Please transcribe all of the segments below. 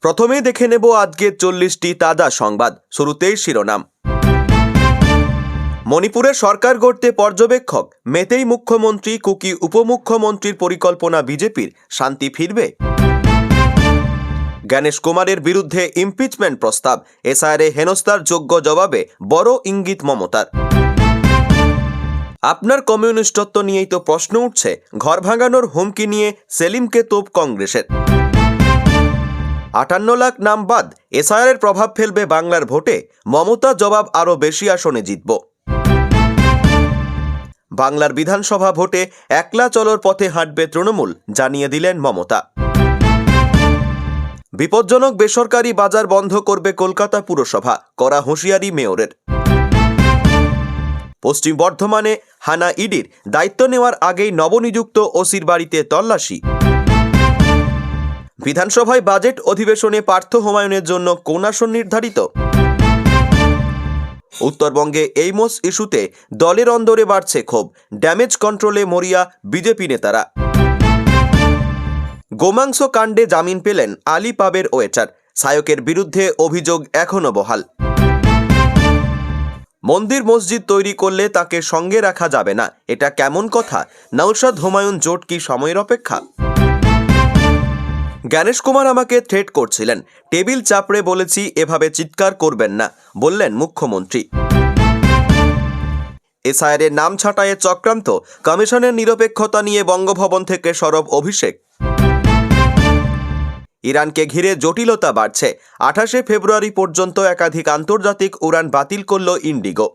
প্রথমেই দেখে নেব আজকের 40টি তাজা সংবাদ। শুরুতেই শিরোনাম। মণিপুরে সরকার গড়তে পর্যবেক্ষক, মেতেই মুখ্যমন্ত্রী, কুকি উপমুখ্যমন্ত্রীর পরিকল্পনা বিজেপির, শান্তি ফিরবে? গণেশ কুমারের বিরুদ্ধে ইমপিচমেন্ট প্রস্তাব, এসআইআরে হেনস্থার যোগ্য জবাবে বড় ইঙ্গিত মমতার। আপনার কমিউনিস্টত্ব নিয়েই তো প্রশ্ন উঠছে, ঘর ভাঙানোর হুমকি নিয়ে সেলিমকে তোপ কংগ্রেসের। 58 লাখ নাম বাদ, এসআইআরের প্রভাব ফেলবে বাংলার ভোটে, মমতা জবাব আরও বেশি আসনে জিতব। বাংলার বিধানসভা ভোটে একলা চলার পথে হাঁটবে তৃণমূল, জানিয়ে দিলেন মমতা। বিপজ্জনক বেসরকারি বাজার বন্ধ করবে কলকাতা পুরসভা, করা হুঁশিয়ারি মেয়রের। পশ্চিম বর্ধমানে হানা ইডির, দায়িত্ব নেওয়ার আগেই নবনিযুক্ত ওসির বাড়িতে তল্লাশি। বিধানসভায় বাজেট অধিবেশনে পার্থ হুমায়ুনের জন্য কোন আসন নির্ধারিত? উত্তরবঙ্গে এইমস ইস্যুতে দলের অন্দরে বাড়ছে ক্ষোভ, ড্যামেজ কন্ট্রোলে মরিয়া বিজেপি নেতারা। গোমাংস কাণ্ডে জামিন পেলেন আলী পাবের ওয়েটার, সায়কের বিরুদ্ধে অভিযোগ এখনো বহাল। মন্দির মসজিদ তৈরি করলে তাকে সঙ্গে রাখা যাবে না, এটা কেমন কথা? নওশাদ হুমায়ুন জোট কি সময়ের অপেক্ষা? গণেশ কুমার আমাকে থ্রেট করছিলেন, টেবিল চাপড়ে বলেছি এভাবে চিৎকার করবেন না, বললেন মুখ্যমন্ত্রী। এসআইআরের নাম ছাঁটাইয়ের চক্রান্ত, কমিশনের নিরপেক্ষতা নিয়ে বঙ্গভবন থেকে সরব অভিষেক। ইরানকে ঘিরে জটিলতা বাড়ছে, 28 ফেব্রুয়ারি পর্যন্ত একাধিক আন্তর্জাতিক উড়ান বাতিল করল ইন্ডিগো।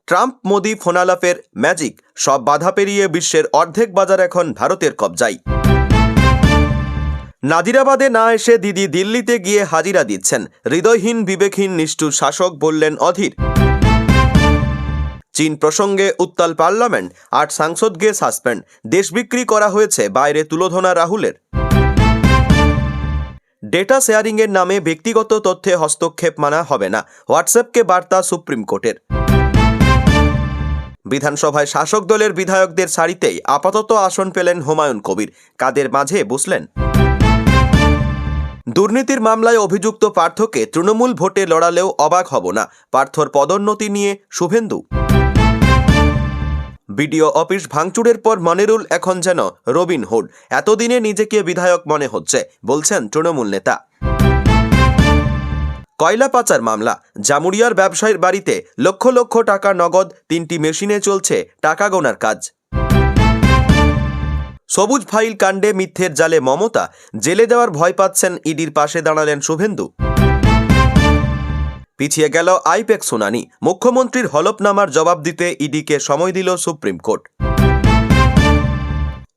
ট্রাম্প মোদি ফোনালাপের ম্যাজিক, সব বাধা পেরিয়ে বিশ্বের অর্ধেক বাজার এখন ভারতের কবজায়। নাজিরাবাদে না এসে দিদি দিল্লিতে গিয়ে হাজিরা দিচ্ছেন, হৃদয়হীন বিবেকহীন নিষ্ঠুর শাসক, বললেন অধীর। চীন প্রসঙ্গে উত্তাল পার্লামেন্ট, 8 সাংসদকে সাসপেন্ড, দেশ বিক্রি করা হয়েছে, বাইরে তুলোধনা রাহুলের। ডেটা শেয়ারিংয়ের নামে ব্যক্তিগত তথ্যে হস্তক্ষেপ মানা হবে না, হোয়াটসঅ্যাপকে বার্তা সুপ্রিম কোর্টের। বিধানসভায় শাসক দলের বিধায়কদের সারিতেই আপাতত আসন পেলেন হুমায়ুন কবির, কাদের মাঝে বসলেন? দুর্নীতির মামলায় অভিযুক্ত পার্থকে তৃণমূল ভোটে লড়ালেও অবাক হব না, পার্থর পদোন্নতি নিয়ে শুভেন্দু। বিডিও অফিস ভাঙচুরের পর মনিরুল এখন যেন রবিনহুড, এতদিনে নিজেকে বিধায়ক মনে হচ্ছে, বলছেন তৃণমূল নেতা। কয়লা পাচার মামলা, জামুরিয়ার ব্যবসায়ীর বাড়িতে লক্ষ লক্ষ টাকা নগদ, 3টি মেশিনে চলছে টাকা গোনার কাজ। সবুজ ফাইল কাণ্ডে মিথ্যের জালে মমতা, জেলে দেওয়ার ভয় পাচ্ছেন ইডির, পাশে দাঁড়ালেন শুভেন্দু। পিছিয়ে গেল আইপ্যাক শুনানি, মুখ্যমন্ত্রীর হলফনামার জবাব দিতে ইডিকে সময় দিল সুপ্রিম কোর্ট।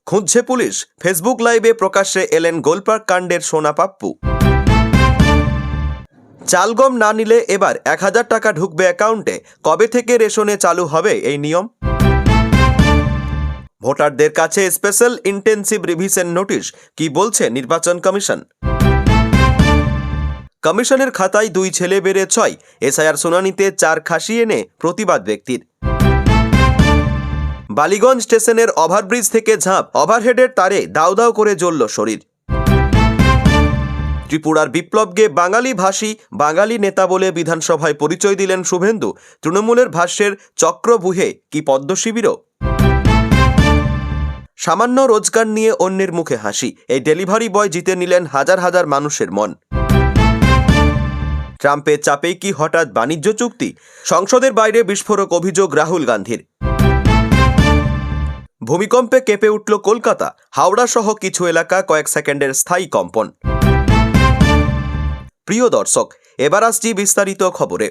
খুঁজছে পুলিশ, ফেসবুক লাইভে প্রকাশ্যে এলেন গোলপার্ক কাণ্ডের সোনা পাপ্পু। চালগম না নিলে এবার 1000 টাকা ঢুকবে অ্যাকাউন্টে, কবে থেকে রেশনে চালু হবে এই নিয়ম? ভোটারদের কাছে স্পেশাল ইন্টেন্সিভ রিভিশন নোটিশ, কি বলছে নির্বাচন কমিশন? কমিশনের খাতায় 2 ছেলে বেড়ে 6, এসআইআর শুনানিতে 4 খাসি এনে প্রতিবাদ ব্যক্তির। বালিগঞ্জ স্টেশনের ওভারব্রিজ থেকে ঝাঁপ, ওভারহেডের তারে দাউ দাউ করে জ্বলল শরীর। ত্রিপুরার বিপ্লবকে বাঙালি ভাষী, বাঙালি নেতা বলে বিধানসভায় পরিচয় দিলেন শুভেন্দু, তৃণমূলের ভাষ্যের চক্রবুহে কি পদ্ম শিবিরও? সামান্য রোজগার নিয়ে অন্যের মুখে হাসি, এই ডেলিভারি বয় জিতে নিলেন হাজার হাজার মানুষের মন। ট্রাম্পের চাপেই কি হঠাৎ বাণিজ্য চুক্তি? সংসদের বাইরে বিস্ফোরক অভিযোগ রাহুল গান্ধীর। ভূমিকম্পে কেঁপে উঠল কলকাতা, হাওড়া সহ কিছু এলাকা কয়েক সেকেন্ডের স্থায়ী কম্পন। প্রিয় দর্শক, এবার আসছি বিস্তারিত খবরে।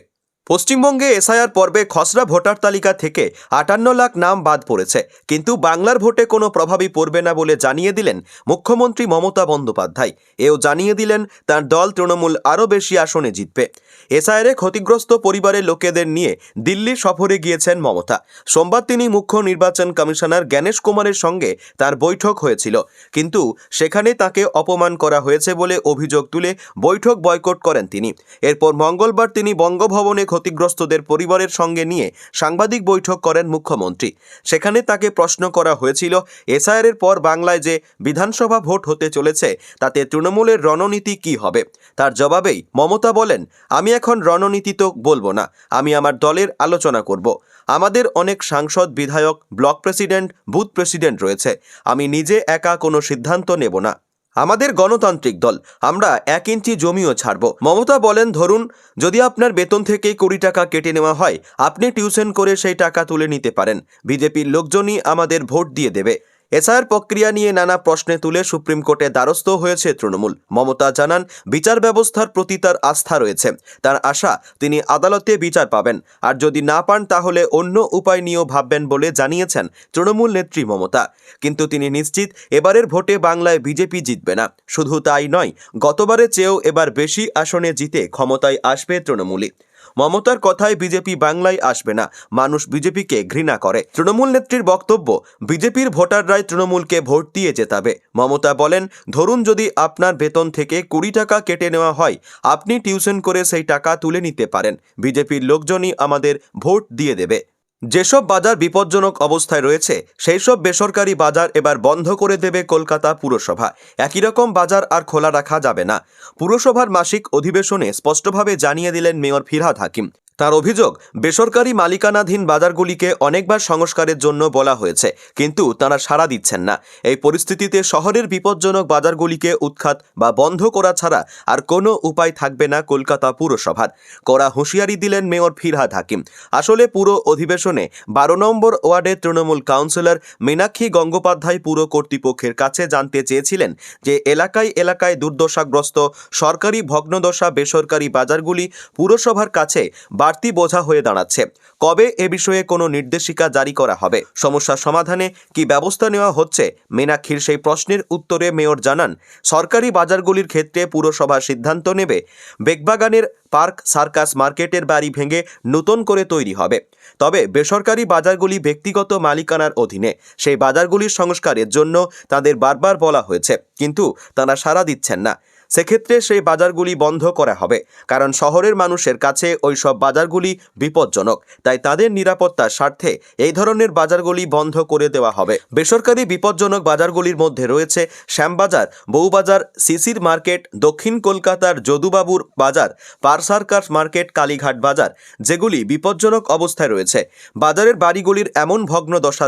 পশ্চিমবঙ্গে এসআইআর পর্বে খসড়া ভোটার তালিকা থেকে 58 লাখ নাম বাদ পড়েছে, কিন্তু বাংলার ভোটে কোনো প্রভাবই পড়বে না বলে জানিয়ে দিলেন মুখ্যমন্ত্রী মমতা বন্দ্যোপাধ্যায়। এও জানিয়ে দিলেন তার দল তৃণমূল আরও বেশি আসনে জিতবে। এসআইআরে ক্ষতিগ্রস্ত পরিবারের লোকেদের নিয়ে দিল্লি সফরে গিয়েছেন মমতা। সোমবার তিনি মুখ্য নির্বাচন কমিশনার গণেশ কুমারের সঙ্গে তার বৈঠক হয়েছিল, কিন্তু সেখানে তাকে অপমান করা হয়েছে বলে অভিযোগ তুলে বৈঠক বয়কট করেন তিনি। এরপর মঙ্গলবার তিনি বঙ্গভবনে ক্ষতিগ্রস্তদের পরিবারের সঙ্গে নিয়ে সাংবাদিক বৈঠক করেন মুখ্যমন্ত্রী। সেখানে তাকে প্রশ্ন করা হয়েছিল, এসআইআরের পর বাংলায় যে বিধানসভা ভোট হতে চলেছে তাতে তৃণমূলের রণনীতি কী হবে। তার জবাবেই মমতা বলেন, আমি এখন রণনীতি তো বলবো না, আমি আমার দলের আলোচনা করব। আমাদের অনেক সাংসদ, বিধায়ক, ব্লক প্রেসিডেন্ট, বুথ প্রেসিডেন্ট রয়েছে। আমি নিজে একা কোনো সিদ্ধান্ত নেব না। আমাদের গণতান্ত্রিক দল, আমরা 1 ইঞ্চি জমিও ছাড়ব। মমতা বলেন, ধরুন যদি আপনার বেতন থেকে 20 টাকা কেটে নেওয়া হয়, আপনি টিউশন করে সেই টাকা তুলে নিতে পারেন। বিজেপির লোকজনই আমাদের ভোট দিয়ে দেবে। এসআইআর প্রক্রিয়া নিয়ে নানা প্রশ্নে তুলে সুপ্রিম কোর্টে দ্বারস্থ হয়েছে তৃণমূল। মমতা জানান, বিচার ব্যবস্থার প্রতি তার আস্থা রয়েছে। তার আশা তিনি আদালতে বিচার পাবেন, আর যদি না পান তাহলে অন্য উপায় নিয়েও ভাববেন বলে জানিয়েছেন তৃণমূল নেত্রী মমতা। কিন্তু তিনি নিশ্চিত এবারের ভোটে বাংলায় বিজেপি জিতবে না। শুধু তাই নয়, গতবারের চেয়েও এবার বেশি আসনে জিতে ক্ষমতায় আসবে তৃণমূলই। মমতার কথায় বিজেপি বাংলায় আসবে না, মানুষ বিজেপিকে ঘৃণা করে। তৃণমূল নেত্রীর বক্তব্য, বিজেপির ভোটাররাই তৃণমূলকে ভোট দিয়ে জেতাবে। মমতা বলেন, ধরুন যদি আপনার বেতন থেকে 20 টাকা কেটে নেওয়া হয়, আপনি টিউশন করে সেই টাকা তুলে নিতে পারেন। বিজেপির লোকজনই আমাদের ভোট দিয়ে দেবে। যেসব বাজার বিপজ্জনক অবস্থায় রয়েছে সেই সব বেসরকারি বাজার এবার বন্ধ করে দেবে কলকাতা পুরসভা। একই রকম বাজার আর খোলা রাখা যাবে না। পুরসভার মাসিক অধিবেশনে স্পষ্টভাবে জানিয়ে দিলেন মেয়র ফিরহাদ হাকিম। তার অভিযোগ, বেসরকারি মালিকানাধীন বাজারগুলিকে অনেকবার সংস্কারের জন্য বলা হয়েছে, কিন্তু তারা সাড়া দিচ্ছেন না। এই পরিস্থিতিতে শহরের বিপজ্জনক বাজারগুলিকে উৎখাত বা বন্ধ করা ছাড়া আর কোনো উপায় থাকবে না কলকাতা পুরসভার। কড়া হুঁশিয়ারি দিলেন মেয়র ফিরহাদ হাকিম। আসলে পুরো অধিবেশনে 12 নম্বর ওয়ার্ডের তৃণমূল কাউন্সিলর মীনাক্ষী গঙ্গোপাধ্যায় পুর কর্তৃপক্ষের কাছে জানতে চেয়েছিলেন যে এলাকায় এলাকায় দুর্দশাগ্রস্ত সরকারি ভগ্নদশা বেসরকারি বাজারগুলি পুরসভার কাছে বাড়তি বোঝা হয়ে দাঁড়াচ্ছে। কবে এ বিষয়ে কোনো নির্দেশিকা জারি করা হবে, সমস্যা সমাধানে কি ব্যবস্থা নেওয়া হচ্ছে? মীনাক্ষীর সেই প্রশ্নের উত্তরে মেয়র জানান, সরকারি বাজারগুলির ক্ষেত্রে পুরসভা সিদ্ধান্ত নেবে বেগবাগানের পার্ক সার্কাস মার্কেটের বাড়ি ভেঙে নতুন করে তৈরি হবে। তবে বেসরকারি বাজারগুলি ব্যক্তিগত মালিকানার অধীনে। সেই বাজারগুলির সংস্কারের জন্য তাদের বারবার বলা হয়েছে, কিন্তু তারা সাড়া দিচ্ছেন না। সেক্ষেত্রে সেই বাজারগুলি বন্ধ করা হবে, কারণ শহরের মানুষের কাছে ওই সব বাজারগুলি বিপজ্জনক। তাই তাদের নিরাপত্তার স্বার্থে এই ধরনের বাজারগুলি বন্ধ করে দেওয়া হবে। বেসরকারি বিপজ্জনক বাজারগুলির মধ্যে রয়েছে শ্যামবাজার, বউবাজার, সিসির মার্কেট, দক্ষিণ কলকাতার যদুবাবুর বাজার, পার সার্কাস মার্কেট, কালীঘাট বাজার, যেগুলি বিপজ্জনক অবস্থায় রয়েছে। বাজারের বাড়িগুলির এমন ভগ্ন দশা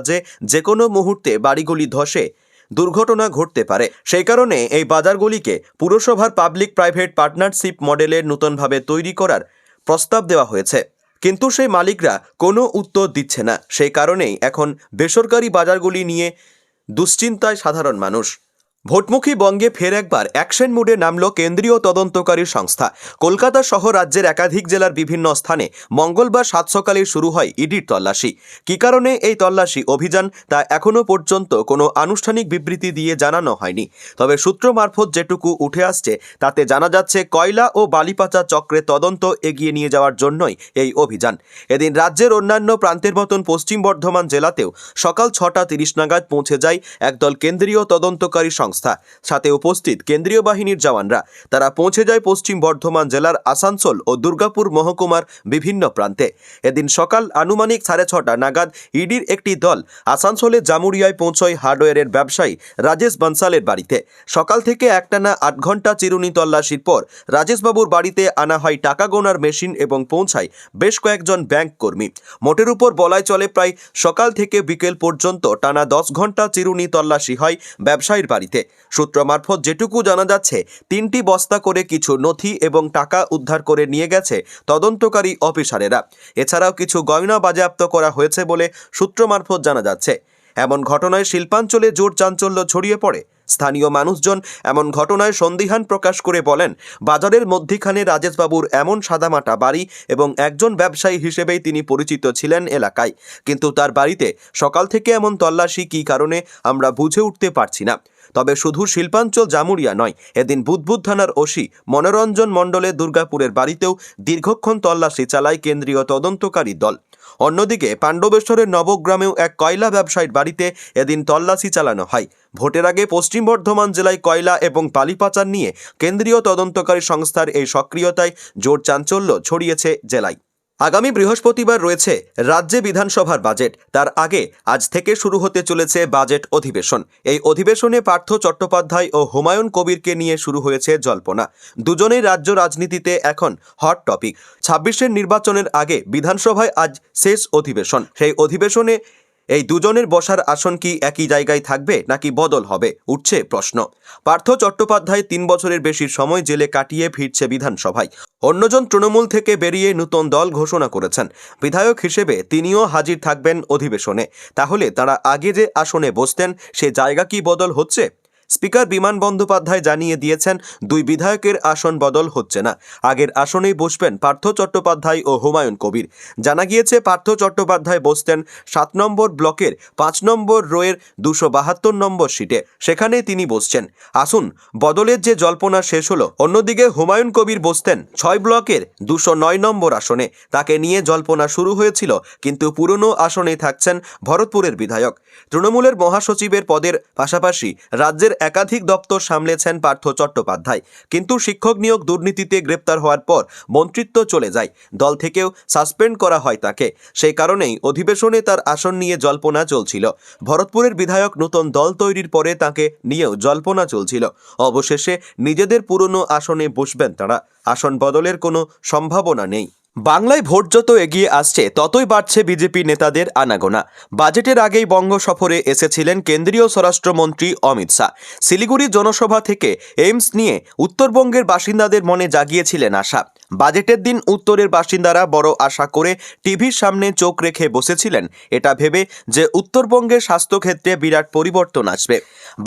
যে কোনো মুহূর্তে বাড়িগুলি ধসে দুর্ঘটনা ঘটতে পারে। সেই কারণে এই বাজারগুলিকে পুরসভার পাবলিক প্রাইভেট পার্টনারশিপ মডেলের নতুনভাবে তৈরি করার প্রস্তাব দেওয়া হয়েছে, কিন্তু সেই মালিকরা কোনো উত্তর দিচ্ছে না। সেই কারণেই এখন বেসরকারি বাজারগুলি নিয়ে দুশ্চিন্তায় সাধারণ মানুষ। ভোটমুখী বঙ্গে ফের একবার অ্যাকশন মুডে নামল কেন্দ্রীয় তদন্তকারী সংস্থা। কলকাতা সহ রাজ্যের একাধিক জেলার বিভিন্ন স্থানে মঙ্গলবার সাত সকালে শুরু হয় ইডির তল্লাশি। কী কারণে এই তল্লাশি অভিযান তা এখনও পর্যন্ত কোনো আনুষ্ঠানিক বিবৃতি দিয়ে জানানো হয়নি। তবে সূত্র মারফত যেটুকু উঠে আসছে তাতে জানা যাচ্ছে কয়লা ও বালিপাচার চক্রের তদন্ত এগিয়ে নিয়ে যাওয়ার জন্যই এই অভিযান। এদিন রাজ্যের অন্যান্য প্রান্তের মতন পশ্চিম বর্ধমান জেলাতেও সকাল 6:30 নাগাদ পৌঁছে যায় একদল কেন্দ্রীয় তদন্তকারী সংস্থা। সাথে উপস্থিত কেন্দ্রীয় বাহিনীর জওয়ানরা। তারা পৌঁছে যায় পশ্চিম বর্ধমান জেলার আসানসোল ও দুর্গাপুর মহকুমার বিভিন্ন প্রান্তে। এদিন সকাল আনুমানিক 6:30 নাগাদ ইডির একটি দল আসানসোলে জামুরিয়ায় পৌঁছয় হার্ডওয়্যারের ব্যবসায়ী রাজেশ বনসালের বাড়িতে। সকাল থেকে একটানা 8 ঘন্টা চিরুনি তল্লাশির পর রাজেশবাবুর বাড়িতে আনা হয় টাকা গোনার মেশিন এবং পৌঁছায় বেশ কয়েকজন ব্যাংক কর্মী। মোটের উপর বলাই চলে প্রায় সকাল থেকে বিকেল পর্যন্ত টানা 10 ঘন্টা চিরুনি তল্লাশি হয় ব্যবসায়ীর বাড়িতে। সূত্র মারফত যেটুকু জানা যাচ্ছে, 3টি বস্তা করে কিছু নথি এবং টাকা উদ্ধার করে নিয়ে গেছে তদন্তকারী অফিসারেরা। এছাড়াও কিছু গয়না বাজেয়াপ্ত করা হয়েছে বলে সূত্র মারফত জানা যাচ্ছে। এমন ঘটনায় শিল্পাঞ্চলে জোর চাঞ্চল্য ছড়িয়ে পড়ে। স্থানীয় মানুষজন এমন ঘটনায় সন্দিহান প্রকাশ করে বলেন, বাজারের মধ্যিখানে রাজেশবাবুর এমন সাদামাটা বাড়ি এবং একজন ব্যবসায়ী হিসেবেই তিনি পরিচিত ছিলেন এলাকায়, কিন্তু তার বাড়িতে সকাল থেকে এমন তল্লাশি কী কারণে আমরা বুঝে উঠতে পারছি না। তবে শুধু শিল্পাঞ্চল জামুরিয়া নয়, এদিন বুদবুদ থানার ওসি মনোরঞ্জন মণ্ডলের দুর্গাপুরের বাড়িতেও দীর্ঘক্ষণ তল্লাশি চালায় কেন্দ্রীয় তদন্তকারী দল। অন্যদিকে পাণ্ডবেশ্বরের নবগ্রামেও এক কয়লা ব্যবসায়ীর বাড়িতে এদিন তল্লাশি চালানো হয়। ভোটের আগে পশ্চিম বর্ধমান জেলায় কয়লা এবং বালি পাচার নিয়ে কেন্দ্রীয় তদন্তকারী সংস্থার এই সক্রিয়তায় জোর চাঞ্চল্য ছড়িয়েছে জেলায়। আগামী বৃহস্পতিবার রয়েছে রাজ্যে বিধানসভার বাজেট। তার আগে আজ থেকে শুরু হতে চলেছে বাজেট অধিবেশন। এই অধিবেশনে পার্থ চট্টোপাধ্যায় ও হুমায়ুন কবিরকে নিয়ে শুরু হয়েছে জল্পনা। দুজনেই রাজ্য রাজনীতিতে এখন হট টপিক। ২৬-এর নির্বাচনের আগে বিধানসভায় আজ শেষ অধিবেশন। সেই অধিবেশনে এই দুজনের বসার আসন কি একই জায়গায় থাকবে নাকি বদল হবে, উঠছে প্রশ্ন। পার্থ চট্টোপাধ্যায় ৩ বছরের বেশি সময় জেলে কাটিয়ে ফিরছে বিধানসভায়। অন্যজন তৃণমূল থেকে বেরিয়ে নতুন দল ঘোষণা করেছেন। বিধায়ক হিসেবে তিনিও হাজির থাকবেন অধিবেশনে। তাহলে তারা আগে যে আসনে বসতেন সে জায়গা কি বদল হচ্ছে? স্পিকার বিমান বন্দ্যোপাধ্যায় জানিয়ে দিয়েছেন, দুই বিধায়কের আসন বদল হচ্ছে না। আগের আসনেই বসবেন পার্থ চট্টোপাধ্যায় ও হুমায়ুন কবির। জানা গিয়েছে পার্থ চট্টোপাধ্যায় বসতেন ৭ নম্বর ব্লকের ৫ নম্বর রোয়ের ২৭২ নম্বর সিটে। সেখানে তিনি বসছেন। আসুন বদলের যে জল্পনা শেষ হলো। অন্যদিকে হুমায়ুন কবির বসতেন ৬ ব্লকের ২০৯ নম্বর আসনে। তাকে নিয়ে জল্পনা শুরু হয়েছিল, কিন্তু পুরনো আসনেই থাকছেন ভরতপুরের বিধায়ক। তৃণমূলের মহাসচিবের পদের পাশাপাশি রাজ্যের একাধিক দপ্তর সামলেছেন পার্থ চট্টোপাধ্যায়। কিন্তু শিক্ষক নিয়োগ দুর্নীতিতে গ্রেপ্তার হওয়ার পর মন্ত্রিত্ব চলে যায়, দল থেকেও সাসপেন্ড করা হয় তাকে। সেই কারণেই অধিবেশনে তার আসন নিয়ে জল্পনা চলছিল। ভরতপুরের বিধায়ক নতুন দল তৈরির পরে তাকে নিয়েও জল্পনা চলছিল। অবশেষে নিজেদের পুরনো আসনে বসবেন তারা। আসন বদলের কোনো সম্ভাবনা নেই। বাংলায় ভোট যত এগিয়ে আসছে ততই বাড়ছে বিজেপি নেতাদের আনাগোনা। বাজেটের আগেই বঙ্গ সফরে এসেছিলেন কেন্দ্রীয় স্বরাষ্ট্রমন্ত্রী অমিত শাহ। শিলিগুড়ি জনসভা থেকে এইমস নিয়ে উত্তরবঙ্গের বাসিন্দাদের মনে জাগিয়েছিলেন আশা। বাজেটের দিন উত্তরের বাসিন্দারা বড় আশা করে টিভির সামনে চোখ রেখে বসেছিলেন, এটা ভেবে যে উত্তরবঙ্গের স্বাস্থ্যক্ষেত্রে বিরাট পরিবর্তন আসবে।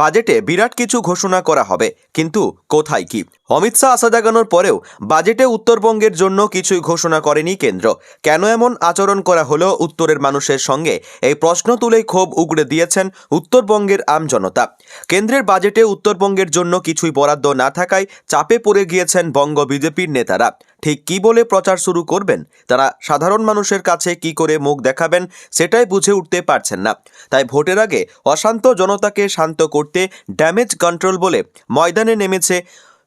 বাজেটে বিরাট কিছু ঘোষণা করা হবে, কিন্তু কোথায় কি? অমিত শাহ আশা জাগানোর পরেও বাজেটে উত্তরবঙ্গের জন্য কিছুই ঘোষণা করেনি কেন্দ্র। কেন এমন আচরণ করা হলো উত্তরের মানুষের সঙ্গে, এই প্রশ্ন তুলেই ক্ষোভ উগড়ে দিয়েছেন উত্তরবঙ্গের আমজনতা। কেন্দ্রের বাজেটে উত্তরবঙ্গের জন্য কিছুই বরাদ্দ না থাকায় চাপে পড়ে গিয়েছেন বঙ্গ বিজেপির নেতারা। ঠিক কি বলে প্রচার শুরু করবেন, তারা সাধারণ মানুষের কাছে কি করে মুখ দেখাবেন সেটাই বুঝে উঠতে পারছেন না। তাই ভোটের আগে অশান্ত জনতাকে শান্ত করতে ড্যামেজ কন্ট্রোল বলে ময়দানে নেমেছে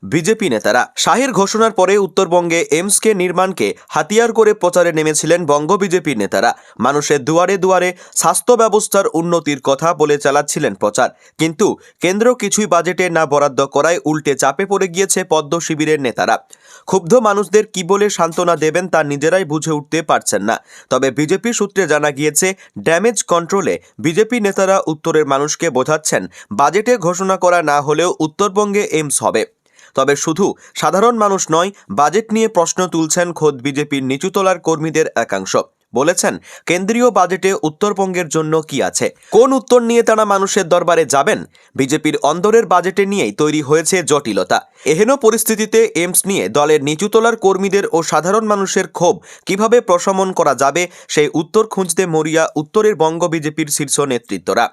বিজেপি নেতারা। শাহের ঘোষণার পরে উত্তরবঙ্গে এইমসকে নির্মাণকে হাতিয়ার করে প্রচারে নেমেছিলেন বঙ্গ বিজেপির নেতারা। মানুষের দুয়ারে দুয়ারে স্বাস্থ্য ব্যবস্থার উন্নতির কথা বলে চালাচ্ছিলেন প্রচার। কিন্তু কেন্দ্র কিছুই বাজেটে না বরাদ্দ করায় উল্টে চাপে পড়ে গিয়েছে পদ্ম শিবিরের নেতারা। ক্ষুব্ধ মানুষদের কি বলে সান্ত্বনা দেবেন তা নিজেরাই বুঝে উঠতে পারছেন না। তবে বিজেপি সূত্রে জানা গিয়েছে, ড্যামেজ কন্ট্রোলে বিজেপি নেতারা উত্তরের মানুষকে বোঝাচ্ছেন বাজেটে ঘোষণা করা না হলেও উত্তরবঙ্গে এইমস হবে। তবে শুধু সাধারণ মানুষ নয়, বাজেট নিয়ে প্রশ্ন তুলছেন খোদ বিজেপির নিচুতলার কর্মীদের একাংশ। বলেছেন, কেন্দ্রীয় বাজেটে উত্তরবঙ্গের জন্য কি আছে, কোন উত্তর নিয়ে তারা মানুষের দরবারে যাবেন? বিজেপির অন্দরের বাজেটে নিয়েই তৈরি হয়েছে জটিলতা। এহেন পরিস্থিতিতে এইমস নিয়ে দলের নিচুতলার কর্মীদের ও সাধারণ মানুষের ক্ষোভ কিভাবে প্রশমন করা যাবে সেই উত্তর খুঁজতে মরিয়া উত্তরের বঙ্গ বিজেপির শীর্ষ নেতৃত্বরা।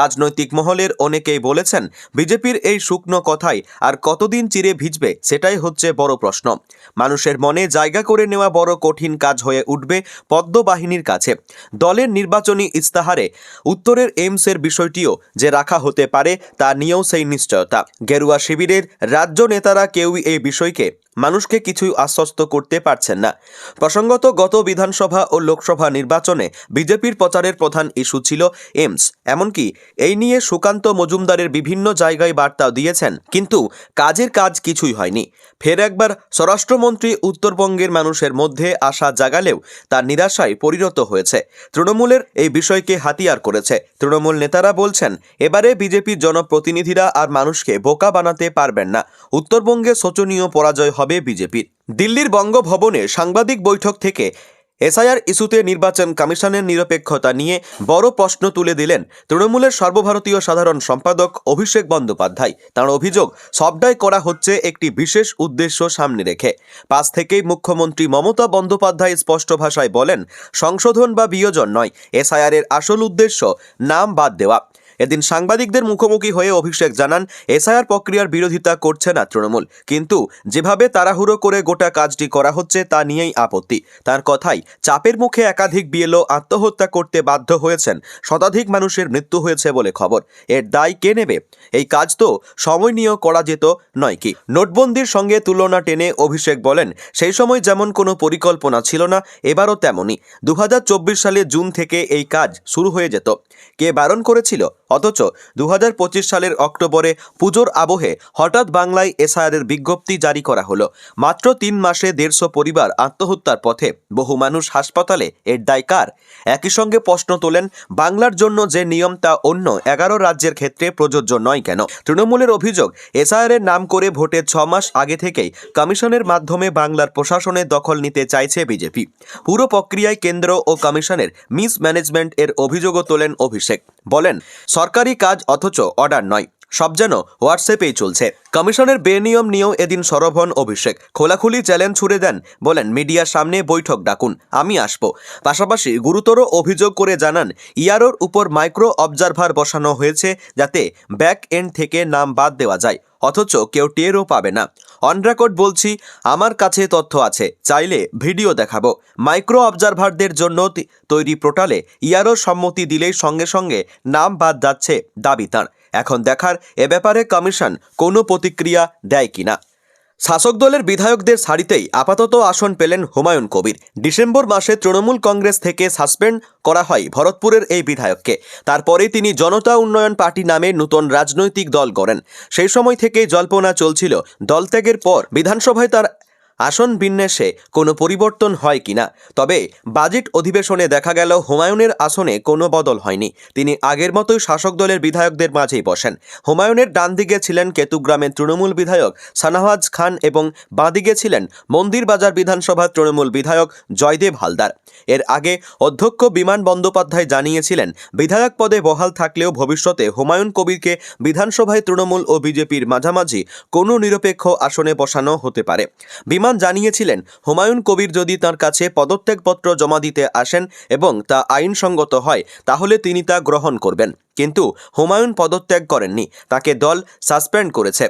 রাজনৈতিক মহলের অনেকেই বলেছেন, বিজেপির এই শুকনো কথাই আর কতদিন চিরে ভিজবে সেটাই হচ্ছে বড় প্রশ্ন। মানুষের মনে জায়গা করে নেওয়া বড় কঠিন কাজ হয়ে উঠবে পদ্ম বাহিনীর কাছে। দলের নির্বাচনী ইস্তাহারে উত্তরের এইমসের বিষয়টিও যে রাখা হতে পারে তা নিয়েও সেই নিশ্চয়তা। গেরুয়া শিবিরের রাজ্য নেতারা কেউই এই বিষয়কে মানুষকে কিছুই আশ্বস্ত করতে পারছেন না। প্রসঙ্গত, গত বিধানসভা ও লোকসভা নির্বাচনে বিজেপির প্রচারের প্রধান ইস্যু ছিল এইমস। এমনকি এই নিয়ে সুকান্ত মজুমদারের বিভিন্ন জায়গায় বার্তাও দিয়েছেন, কিন্তু কাজের কাজ কিছুই হয়নি। ফের একবার স্বরাষ্ট্রমন্ত্রী উত্তরবঙ্গের মানুষের মধ্যে আশা জাগালেও তার নিরাশায় পরিণত হয়েছে। তৃণমূলের এই বিষয়কে হাতিয়ার করেছে। তৃণমূল নেতারা বলছেন, এবারে বিজেপির জনপ্রতিনিধিরা আর মানুষকে বোকা বানাতে পারবেন না। উত্তরবঙ্গে শোচনীয় পরাজয় হবে বিজেপির। দিল্লির বঙ্গভবনে সাংবাদিক বৈঠক থেকে এসআইআর ইস্যুতে নির্বাচন কমিশনের নিরপেক্ষতা নিয়ে বড় প্রশ্ন তুলে দিলেন তৃণমূলের সর্বভারতীয় সাধারণ সম্পাদক অভিষেক বন্দ্যোপাধ্যায়। তাঁর অভিযোগ, সবটাই করা হচ্ছে একটি বিশেষ উদ্দেশ্য সামনে রেখে। পাশ থেকেই মুখ্যমন্ত্রী মমতা বন্দ্যোপাধ্যায় স্পষ্ট ভাষায় বলেন, সংশোধন বা বিয়োজন নয়, এসআইআর এর আসল উদ্দেশ্য নাম বাদ দেওয়া। এদিন সাংবাদিকদের মুখোমুখি হয়ে অভিষেক জানান, এসআইআর প্রক্রিয়ার বিরোধিতা করছে না তৃণমূল, কিন্তু যেভাবে তাড়াহুড়ো করে গোটা কাজটি করা হচ্ছে তা নিয়েই আপত্তি। তার কথাই, চাপের মুখে একাধিক বিএলও আত্মহত্যা করতে বাধ্য হয়েছেন, শতাধিক মানুষের মৃত্যু হয়েছে বলে খবর। এর দায় কে নেবে? এই কাজ তো সময় নিয়েও করা যেত নয় কি? নোটবন্দির সঙ্গে তুলনা টেনে অভিষেক বলেন, সেই সময় যেমন কোনো পরিকল্পনা ছিল না, এবারও তেমনই। 2024 সালে জুন থেকে এই কাজ শুরু হয়ে যেত। কে বারণ করেছিল? অথচ 2025 সালের অক্টোবরে পুজোর আবহে হঠাৎ বাংলায় এসআইআরের বিজ্ঞপ্তি জারি করা হলো। মাত্র 3 মাসে 150 পরিবার আত্মহত্যার পথে, বহু মানুষ হাসপাতালে। এর দায় কার? একই সঙ্গে প্রশ্ন তোলেন, বাংলার জন্য যে নিয়ম তা অন্য 11 রাজ্যের ক্ষেত্রে প্রযোজ্য নয় কেন? তৃণমূলের অভিযোগ, এসআইআরের নাম করে ভোটের 6 মাস আগে থেকেই কমিশনের মাধ্যমে বাংলার প্রশাসনের দখল নিতে চাইছে বিজেপি। পুরো প্রক্রিয়ায় কেন্দ্র ও কমিশনের মিসম্যানেজমেন্ট এর অভিযোগও তোলেন অভিষেক। বলেন, সরকারি কাজ অথচ অর্ডার নয়, সব যেন হোয়াটসঅ্যাপেই চলছে। কমিশনের বেনিয়ম নিয়েও এদিন সরব হন অভিষেক। খোলাখুলি চ্যালেঞ্জ ছুড়ে দেন, বলেন মিডিয়ার সামনে বৈঠক ডাকুন, আমি আসব। পাশাপাশি গুরুতর অভিযোগ করে জানান, ইয়ারোর উপর মাইক্রো অবজারভার বসানো হয়েছে যাতে ব্যাক এন্ড থেকে নাম বাদ দেওয়া যায়, অথচ কেউ টেরও পাবে না। অন রেকর্ড বলছি, আমার কাছে তথ্য আছে, চাইলে ভিডিও দেখাবো। মাইক্রো অবজারভারদের জন্য তৈরি পোর্টালে ইয়ারোর সম্মতি দিলেই সঙ্গে সঙ্গে নাম বাদ যাচ্ছে দাবি তাঁর। এখন দেখার এ ব্যাপারে কমিশন কোনো প্রতিক্রিয়া দেয় কিনা। শাসক দলের বিধায়কদের সারিতেই আপাতত আসন পেলেন হুমায়ুন কবির। ডিসেম্বর মাসে তৃণমূল কংগ্রেস থেকে সাসপেন্ড করা হয় ভরতপুরের এই বিধায়ককে। তারপরেই তিনি জনতা উন্নয়ন পার্টি নামে নতুন রাজনৈতিক দল গড়েন। সেই সময় থেকেই জল্পনা চলছিল দলত্যাগের পর বিধানসভায় তার আসন বিন্যাসে কোনো পরিবর্তন হয় কিনা। তবে বাজেট অধিবেশনে দেখা গেল হুমায়ুনের আসনে কোনো বদল হয়নি। তিনি আগের মতোই শাসক দলের বিধায়কদের মাঝেই বসেন। হুমায়ুনের ডান দিকে ছিলেন কেতুগ্রামের তৃণমূল বিধায়ক শাহনওয়াজ খান এবং বাঁ দিকে ছিলেন মন্দিরবাজার বিধানসভার তৃণমূল বিধায়ক জয়দেব হালদার। এর আগে অধ্যক্ষ বিমান বন্দ্যোপাধ্যায় জানিয়েছিলেন, বিধায়ক পদে বহাল থাকলেও ভবিষ্যতে হুমায়ুন কবিরকে বিধানসভায় তৃণমূল ও বিজেপির মাঝামাঝি কোনো নিরপেক্ষ আসনে বসানো হতে পারে। বিমান জানিয়েছিলেন, হুমায়ুন কবির যদি তার কাছে পদত্যাগপত্র জমা দিতে আসেন এবং তা আইনসঙ্গত হয় তাহলে তিনি তা গ্রহণ করবেন। কিন্তু হুমায়ুন পদত্যাগ করেননি, তাকে দল সাসপেন্ড করেছে।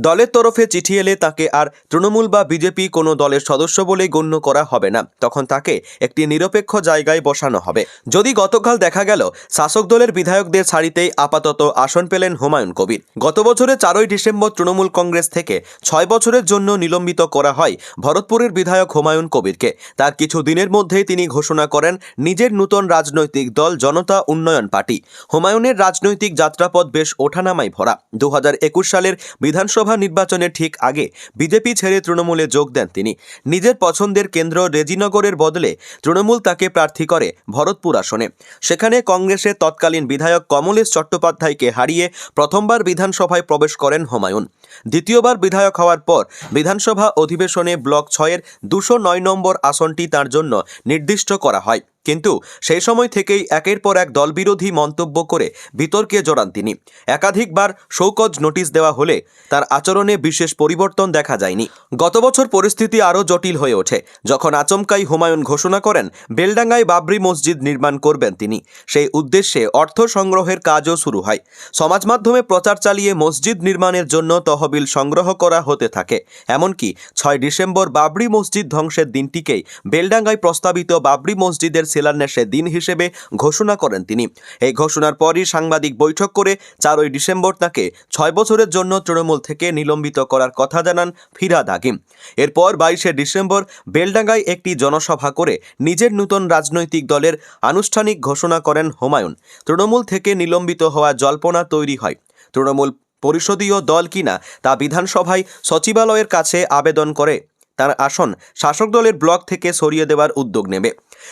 দলের তরফে চিঠি এলে তাকে আর তৃণমূল বা বিজেপি কোনো দলের সদস্য বলেই গণ্য করা হবে না, তখন তাকে একটি নিরপেক্ষ জায়গায় বসানো হবে। যদি গতকাল দেখা গেল শাসক দলের বিধায়কদের সারিতেই আপাতত আসন পেলেন হুমায়ুন কবির। গত বছরের 4ই ডিসেম্বর তৃণমূল কংগ্রেস থেকে 6 বছরের জন্য নিলম্বিত করা হয় ভরতপুরের বিধায়ক হুমায়ুন কবিরকে। তার কিছু দিনের মধ্যেই তিনি ঘোষণা করেন নিজের নতুন রাজনৈতিক দল জনতা উন্নয়ন পার্টি। হুমায়ুনের রাজনৈতিক যাত্রাপথ বেশ ওঠানামায় ভরা। 2021 সালের বিধানসভা নির্বাচনের ঠিক আগে বিজেপি ছেড়ে তৃণমূলে যোগ দেন তিনি। নিজের পছন্দের কেন্দ্র রেজিনগরের বদলে তৃণমূল তাকে প্রার্থী করে ভরতপুর আসনে। সেখানে কংগ্রেসের তৎকালীন বিধায়ক কমলেশ চট্টোপাধ্যায়কে হারিয়ে প্রথমবার বিধানসভায় প্রবেশ করেন হুমায়ুন। দ্বিতীয়বার বিধায়ক হওয়ার পর বিধানসভা অধিবেশনে ব্লক 6-এর 209 নম্বর আসনটি তার জন্য নির্দিষ্ট করা হয়। কিন্তু সেই সময় থেকেই একের পর এক দলবিরোধী মন্তব্য করে বিতর্কে জড়ান তিনি। একাধিকবার শোকজ নোটিশ দেওয়া হলে তার আচরণে বিশেষ পরিবর্তন দেখা যায়নি। গত বছর পরিস্থিতি আরও জটিল হয়ে ওঠে যখন আচমকাই হুমায়ুন ঘোষণা করেন বেলডাঙ্গায় বাবরি মসজিদ নির্মাণ করবেন তিনি। সেই উদ্দেশ্যে অর্থ সংগ্রহের কাজও শুরু হয়। সমাজ মাধ্যমে প্রচার চালিয়ে মসজিদ নির্মাণের জন্য তহবিল সংগ্রহ করা হতে থাকে। এমনকি 6 ডিসেম্বর বাবরি মসজিদ ধ্বংসের দিনটিকেই বেলডাঙ্গায় প্রস্তাবিত বাবরি মসজিদের শিলান্যাসের দিন হিসেবে ঘোষণা করেন তিনি। এই ঘোষণার পরই সাংবাদিক বৈঠক করে 4ই ডিসেম্বর তাকে 6 বছরের জন্য তৃণমূল থেকে নিলম্বিত করার কথা জানান ফিরহাদ হাকিম। এরপর 22শে ডিসেম্বর বেলডাঙ্গায় একটি জনসভা করে নিজের নতুন রাজনৈতিক দলের আনুষ্ঠানিক ঘোষণা করেন হুমায়ুন। তৃণমূল থেকে নিলম্বিত হওয়া জল্পনা তৈরি হয়। তৃণমূল পরিষদীয় দল কিনা তা বিধানসভায় সচিবালয়ের কাছে আবেদন করে তার আসন শাসক দলের ব্লক থেকে সরিয়ে দেওয়ার উদ্যোগ নেবে।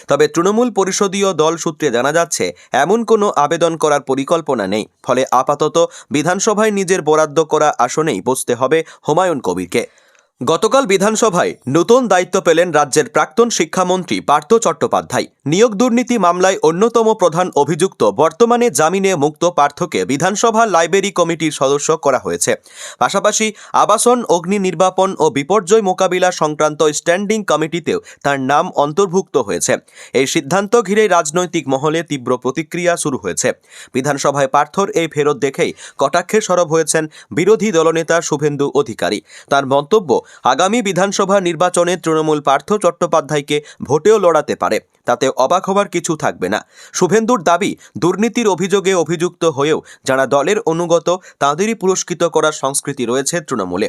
তবে তৃণমূল পরিষদীয় দল সূত্রে জানা যাচ্ছে এমন কোনো আবেদন করার পরিকল্পনা নেই। ফলে আপাতত বিধানসভায় নিজের বরাদ্দ করা আসনেই বসতে হবে হুমায়ুন কবিরকে। গতকাল বিধানসভায় নতুন দায়িত্ব পেলেন রাজ্যের প্রাক্তন শিক্ষামন্ত্রী পার্থ চট্টোপাধ্যায়। নিয়োগ দুর্নীতি মামলায় অন্যতম প্রধান অভিযুক্ত বর্তমানে জামিনে মুক্ত পার্থকে বিধানসভা লাইব্রেরি কমিটির সদস্য করা হয়েছে। পাশাপাশি আবাসন, অগ্নি নির্বাপন ও বিপর্যয় মোকাবিলা সংক্রান্ত স্ট্যান্ডিং কমিটিতেও তার নাম অন্তর্ভুক্ত হয়েছে। এই সিদ্ধান্ত ঘিরে রাজনৈতিক মহলে তীব্র প্রতিক্রিয়া শুরু হয়েছে। বিধানসভায় পার্থর এই ফেরত দেখেই কটাক্ষে সরব হয়েছেন বিরোধী দলনেতা শুভেন্দু অধিকারী। তার মন্তব্য, আগামী বিধানসভা নির্বাচনে তৃণমূল পার্থ চট্টোপাধ্যায়কে ভোটেও লড়াতে পারে, তাতে অবাক হবার কিছু থাকবে না। শুভেন্দুর দাবি, দুর্নীতির অভিযোগে অভিযুক্ত হয়েও যারা দলের অনুগত তাঁদেরই পুরস্কৃত করার সংস্কৃতি রয়েছে তৃণমূলে।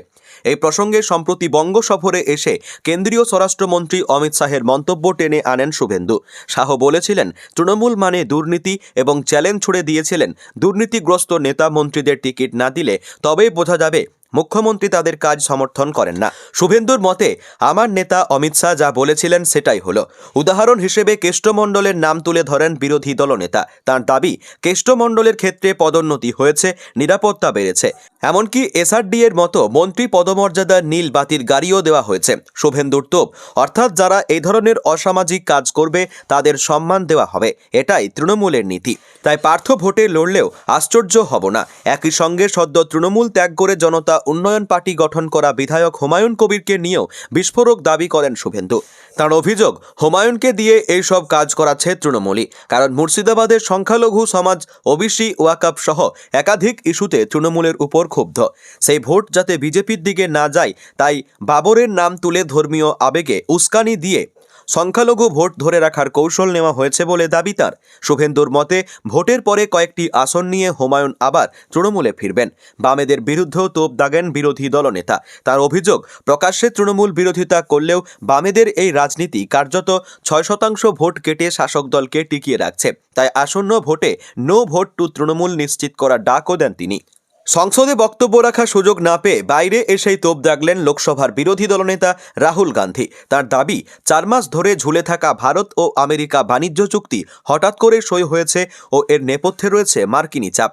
এই প্রসঙ্গে সম্প্রতি বঙ্গ সফরে এসে কেন্দ্রীয় স্বরাষ্ট্রমন্ত্রী অমিত শাহের মন্তব্য টেনে আনেন শুভেন্দু। শাহ বলেছিলেন, তৃণমূল মানে দুর্নীতি এবং চ্যালেঞ্জ ছুড়ে দিয়েছিলেন, দুর্নীতিগ্রস্ত নেতা মন্ত্রীদের টিকিট না দিলে তবেই বোঝা যাবে মুখ্যমন্ত্রী তাদের কাজ সমর্থন করেন না। শুভেন্দুর মতে, আমার নেতা অমিত শাহ যা বলেছিলেন সেটাই হলো। উদাহরণ হিসেবে কেষ্টমণ্ডলের নাম তুলে ধরেন বিরোধী দলনেতা। তার দাবি, কেষ্টমণ্ডলের ক্ষেত্রে পদোন্নতি হয়েছে, নিরাপত্তা বেড়েছে, এমনকি এসআরডি এর মতো মন্ত্রী পদমর্যাদার নীল বাতির গাড়িও দেওয়া হয়েছে। শুভেন্দুর তোপ, অর্থাৎ যারা এই ধরনের অসামাজিক কাজ করবে তাদের সম্মান দেওয়া হবে, এটাই তৃণমূলের নীতি। তাই পার্থ ভোটে লড়লেও আশ্চর্য হব না। একই সঙ্গে সদ্য তৃণমূল ত্যাগ করে জনতা উন্নয়ন পার্টি গঠন করা বিধায়ক হুমায়ুন কবিরকে নিয়েও বিস্ফোরক দাবি করেন শুভেন্দু। তার অভিযোগ, হুমায়ুনকে দিয়ে এইসব কাজ করাচ্ছে তৃণমূলই। কারণ মুর্শিদাবাদের সংখ্যালঘু সমাজ, ওবিসি, ওয়াকফ সহ একাধিক ইস্যুতে তৃণমূলের উপর ক্ষুব্ধ। সেই ভোট যাতে বিজেপির দিকে না যায়, তাই বাবরের নাম তুলে ধর্মীয় আবেগে উস্কানি দিয়ে সংখ্যালঘু ভোট ধরে রাখার কৌশল নেওয়া হয়েছে বলে দাবি তার। শুভেন্দুর মতে, ভোটের পরে কয়েকটি আসন নিয়ে হুমায়ুন আবার তৃণমূলে ফিরবেন। বামেদের বিরুদ্ধেও তোপ দাগেন বিরোধী দলনেতা। তার অভিযোগ, প্রকাশ্যে তৃণমূল বিরোধিতা করলেও বামেদের এই রাজনীতি কার্যত 6% ভোট কেটে শাসক দলকে টিকিয়ে রাখছে। তাই আসন্ন ভোটে নো ভোট টু তৃণমূল নিশ্চিত করার ডাকও দেন তিনি। সংসদে বক্তব্য রাখার সুযোগ না পেয়ে বাইরে এসেই তোপ দাগলেন লোকসভার বিরোধী দলনেতা রাহুল গান্ধী। তার দাবি, 4 মাস ধরে ঝুলে থাকা ভারত ও আমেরিকা বাণিজ্য চুক্তি হঠাৎ করে সই হয়েছে ও এর নেপথ্যে রয়েছে মার্কিনী চাপ।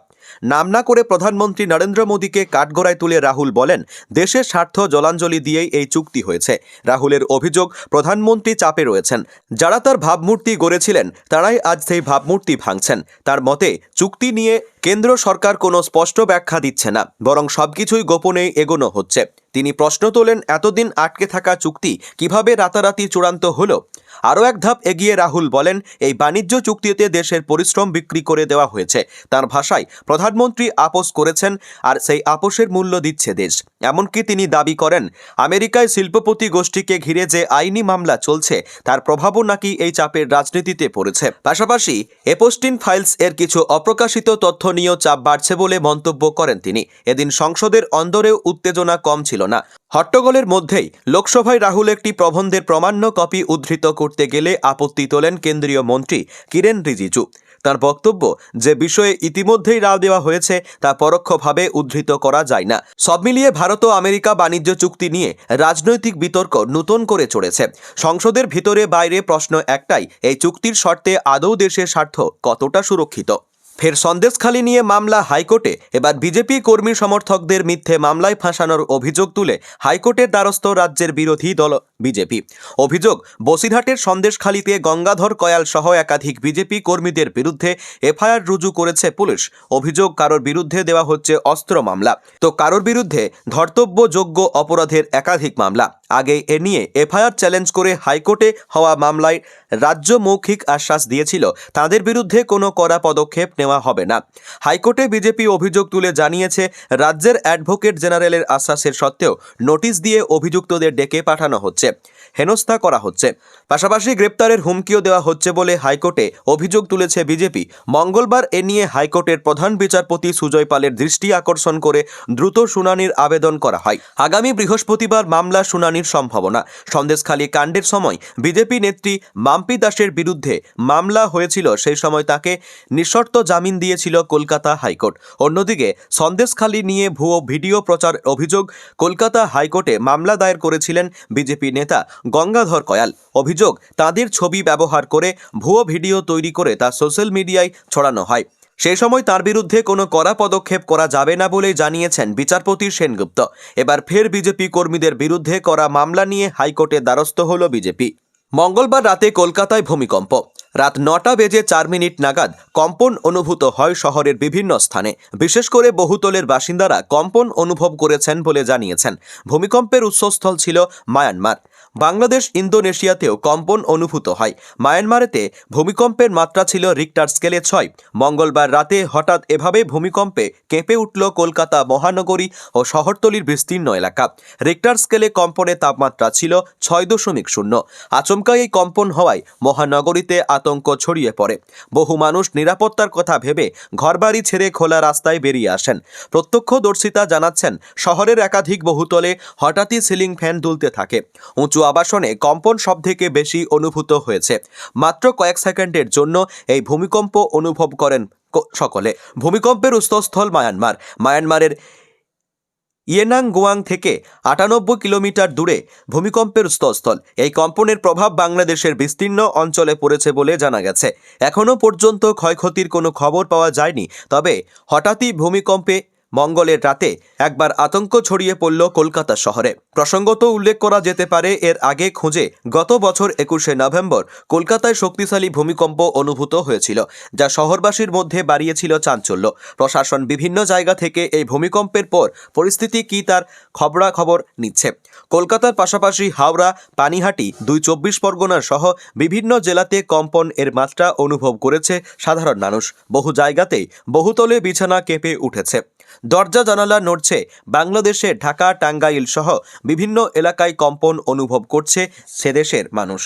নাম না করে প্রধানমন্ত্রী নরেন্দ্র মোদীকে কাঠগড়ায় তুলে রাহুল বলেন, দেশের স্বার্থ জলাঞ্জলি দিয়েই এই চুক্তি হয়েছে। রাহুলের অভিযোগ, প্রধানমন্ত্রী চাপে রয়েছেন। যারা তার ভাবমূর্তি গড়েছিলেন তারাই আজ সেই ভাবমূর্তি ভাঙছেন। তার মতে, চুক্তি নিয়ে কেন্দ্র সরকার কোনো স্পষ্ট ব্যাখ্যা দিচ্ছে না, বরং সবকিছুই গোপনেই এগোনো হচ্ছে। তিনি প্রশ্ন তোলেন, এতদিন আটকে থাকা চুক্তি কিভাবে রাতারাতি চূড়ান্ত হলো? আরও এক ধাপ এগিয়ে রাহুল বলেন, এই বাণিজ্য চুক্তিতে দেশের পরিশ্রম বিক্রি করে দেওয়া হয়েছে। তার ভাষায়, প্রধানমন্ত্রী আপোস করেছেন আর সেই আপোসের মূল্য দিচ্ছে দেশ। এমনকি তিনি দাবি করেন, আমেরিকায় শিল্পপতি গোষ্ঠীকে ঘিরে যে আইনি মামলা চলছে তার প্রভাবও নাকি এই চাপের রাজনীতিতে পড়েছে। পাশাপাশি এপস্টিন ফাইলস এর কিছু অপ্রকাশিত তথ্য নিয়েও চাপ বাড়ছে বলে মন্তব্য করেন তিনি। এদিন সংসদের অন্দরেও উত্তেজনা কম ছিল না। হট্টগোলের মধ্যেই লোকসভায় রাহুল একটি প্রবন্ধের প্রামাণ্য কপি উদ্ধৃত করতে গেলে আপত্তি তোলেন কেন্দ্রীয় মন্ত্রী কিরেন রিজিজু। তার বক্তব্য, যে বিষয়ে ইতিমধ্যেই রায় দেওয়া হয়েছে তা পরোক্ষভাবে উদ্ধৃত করা যায় না। সব মিলিয়ে ভারত ও আমেরিকা বাণিজ্য চুক্তি নিয়ে রাজনৈতিক বিতর্ক নতুন করে চড়েছে। সংসদের ভিতরে বাইরে প্রশ্ন একটাই, এই চুক্তির শর্তে আদৌ দেশের স্বার্থ কতটা সুরক্ষিত? ফের সন্দেশখালি নিয়ে মামলা হাইকোর্টে। এবার বিজেপি কর্মী সমর্থকদের মিথ্যে মামলায় ফাঁসানোর অভিযোগ তুলে হাইকোর্টের দ্বারস্থ রাজ্যের বিরোধী দল বিজেপি। অভিযোগ, বসিরহাটের সন্দেশখালিতে গঙ্গাধর কয়াল সহ একাধিক বিজেপি কর্মীদের বিরুদ্ধে এফআইআর রুজু করেছে পুলিশ। অভিযোগ, কারোর বিরুদ্ধে দেওয়া হচ্ছে অস্ত্র মামলা, তো কারোর বিরুদ্ধে ধর্তব্যযোগ্য অপরাধের একাধিক মামলা। আগে এ নিয়ে এফআইআর চ্যালেঞ্জ করে হাইকোর্টে হওয়া মামলায় রাজ্য মৌখিক আশ্বাস দিয়েছিল তাদের বিরুদ্ধে কোনো কড়া পদক্ষেপ নেওয়া হবে না। হাইকোর্টে বিজেপি অভিযোগ তুলে জানিয়েছে, রাজ্যের অ্যাডভোকেট জেনারেলের আশ্বাসের সত্ত্বেও নোটিশ দিয়ে অভিযুক্তদের ডেকে পাঠানো হচ্ছে, হেনস্থা করা হচ্ছে। পাশাপাশি গ্রেপ্তারের হুমকিও দেওয়া হচ্ছে বলে হাইকোর্টে অভিযোগ তুলেছে বিজেপি। মঙ্গলবার এ নিয়ে হাইকোর্টের প্রধান বিচারপতি সুজয় পালের দৃষ্টি আকর্ষণ করে দ্রুত শুনানির আবেদন করা হয়। আগামী বৃহস্পতিবার মামলা শুনানির সম্ভাবনা। সন্দেশখালি কাণ্ডের সময় বিজেপি নেত্রী মাম্পি দাসের বিরুদ্ধে মামলা হয়েছিল, সেই সময় তাকে নিঃশর্ত জামিন দিয়েছিল কলকাতা হাইকোর্ট। অন্যদিকে সন্দেশখালি নিয়ে ভুয়ো ভিডিও প্রচার অভিযোগ কলকাতা হাইকোর্টে মামলা দায়ের করেছিলেন বিজেপি নেতা গঙ্গাধর কয়াল। অভিযোগ, তাঁদের ছবি ব্যবহার করে ভুয়ো ভিডিও তৈরি করে তা সোশ্যাল মিডিয়ায় ছড়ানো হয়। সেই সময় তার বিরুদ্ধে কোনো কড়া পদক্ষেপ করা যাবে না বলেই জানিয়েছেন বিচারপতি সেনগুপ্ত। এবার ফের বিজেপি কর্মীদের বিরুদ্ধে করা মামলা নিয়ে হাইকোর্টের দ্বারস্থ হল বিজেপি। মঙ্গলবার রাতে কলকাতায় ভূমিকম্প। রাত 9:04 নাগাদ কম্পন অনুভূত হয় শহরের বিভিন্ন স্থানে। বিশেষ করে বহুতলের বাসিন্দারা কম্পন অনুভব করেছেন বলে জানিয়েছেন। ভূমিকম্পের উৎসস্থল ছিল মায়ানমার। বাংলাদেশ ইন্দোনেশিয়াতেও কম্পন অনুভূত হয়। মায়ানমারেতে ভূমিকম্পের মাত্রা ছিল রিক্টার স্কেলে 6। মঙ্গলবার রাতে হঠাৎ এভাবে ভূমিকম্পে কেঁপে উঠল কলকাতা মহানগরী ও শহরতলির বিস্তীর্ণ এলাকা। রিক্টার স্কেলে কম্পনের তাপমাত্রা ছিল 6.0। আচমকা এই কম্পন হওয়ায় মহানগরীতে আতঙ্ক ছড়িয়ে পড়ে। বহু মানুষ নিরাপত্তার কথা ভেবে ঘরবাড়ি ছেড়ে খোলা রাস্তায় বেরিয়ে আসেন। প্রত্যক্ষদর্শীরা জানাচ্ছেন, শহরের একাধিক বহুতলে হঠাৎই সিলিং ফ্যান দুলতে থাকে। উঁচু আবাসনে কম্পন সবথেকে বেশি অনুভূত হয়েছে। মাত্র কয়েক সেকেন্ডের জন্য এই ভূমিকম্প অনুভব করেন সকলে। ভূমিকম্পের উৎসস্থল মায়ানমারের ইয়েনাংগুয়াং থেকে 98 কিলোমিটার দূরে ভূমিকম্পের উৎসস্থল। এই কম্পনের প্রভাব বাংলাদেশের বিস্তীর্ণ অঞ্চলে পড়েছে বলে জানা গেছে। এখনও পর্যন্ত ক্ষয়ক্ষতির কোনো খবর পাওয়া যায়নি। তবে হঠাৎই ভূমিকম্পে মঙ্গলের রাতে একবার আতঙ্ক ছড়িয়ে পড়ল কলকাতা শহরে। প্রসঙ্গত উল্লেখ করা যেতে পারে, এর আগে খুঁজে গত বছর 21শে নভেম্বর কলকাতায় শক্তিশালী ভূমিকম্প অনুভূত হয়েছিল, যা শহরবাসীর মধ্যে বাড়িয়েছিল চাঞ্চল্য। প্রশাসন বিভিন্ন জায়গা থেকে এই ভূমিকম্পের পর পরিস্থিতি কী তার খবরাখবর নিচ্ছে। কলকাতার পাশাপাশি হাওড়া, পানিহাটি, 2 চব্বিশ পরগনার সহ বিভিন্ন জেলাতে কম্পন এর মাত্রা অনুভব করেছে সাধারণ মানুষ। বহু জায়গাতেই বহুতলে বিছানা কেঁপে উঠেছে। দরজা জানালা নড়ছে। বাংলাদেশে ঢাকা, টাঙ্গাইল সহ বিভিন্ন এলাকায় কম্পন অনুভব করছে সেদেশের মানুষ।